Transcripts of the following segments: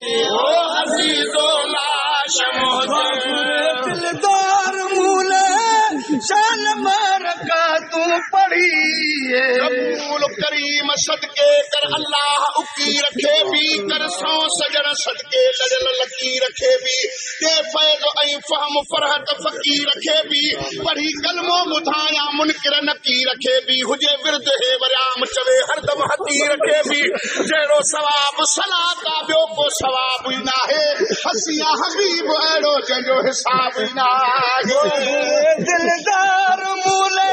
ओ अजीजो लाश दिलदार मूले शान मारका तू पड़ी कबूल करीम सदके कर अल्लाह उकी रखे भी कर सौ सजन सदके लजल लकी रखे भी ते फैज़ ऐं फहम फरहत फकी रखे भी पढ़ी कलमो ॿुधाया मुनकिर नकी रखे भी हुजे विरद हे वरियाम चवे हरदम हती रखे भी जहिड़ो सवाब सलात आ ॿियो को सवाब ई नाहे हसिया हबीब अहिड़ो जंहिंजो हिसाब ई नाहे दिलदार मूले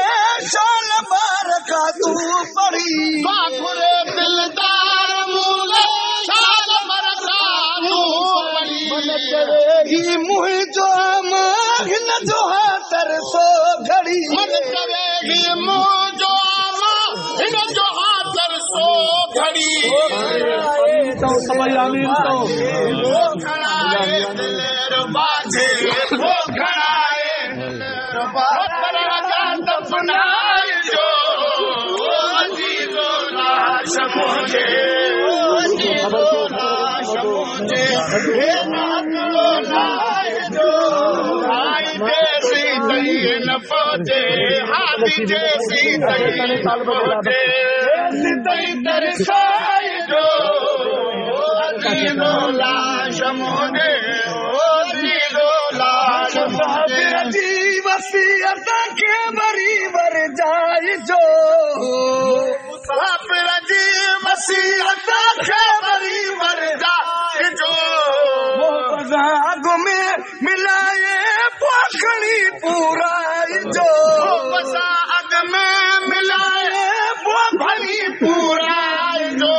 शान मारका तू पड़ी बाखुरे दिलदार मूले शान मारका तू पड़ी ही मुंहिंजो हिन जो हाथर सो घड़ी मन कवेगी मुंहिंजो हिन जो हाथर सो घड़ी तो समझ आमीन तो वो खड़ा है दिलेर बाजे वो खड़ा है पर रखा दफनाए जो अजीजो लाश मुझे अजीजो लाश मुझे हे नाकलो लाए जो आई जैसी तई न पहुंचे हाथी जैसी तई न पहुंचे तई तरसाए जो अजीजो लाश मुझे अजीजो लाश मुझे जी वसीयत के बरी वर जाए जो मुसाफिर जी वसीयत के बरी वर जाए जो बाग में मिलाए पोखड़ी पूराए जो बाग में मिलाए भली पूराए जो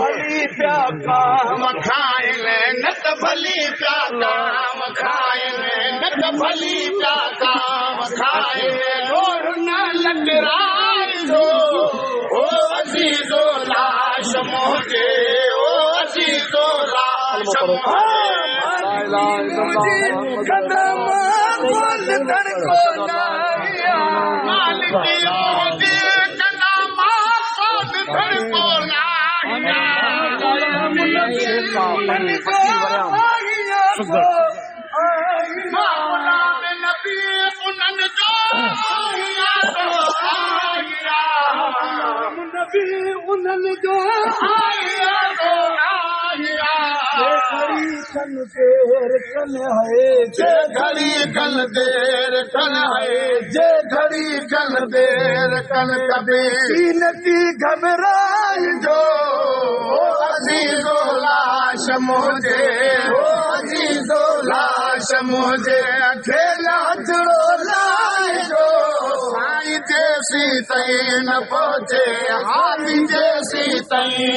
भली प्या काम खाइल नत भली प्या काम खाइल नत भली प्या काम खाइल और न लटराए जो ओ अजीजो लाश मोजे ओ अजीजो लाश कदम बोल धड़को लाया मालिक मोजे कदम बोल धड़को लाया नबी उन्हनि जो नबी उन्हनि जो कन देर कन है जे घड़ी कन देर कन है जे घड़ी कन देर कन कभी सीन की घबराए जो अजीजो लाश मुझे अजीजो लाश मुझे अकेला जड़ो लाए जो साईं जैसी तई न पहुंचे हाथी जैसी तई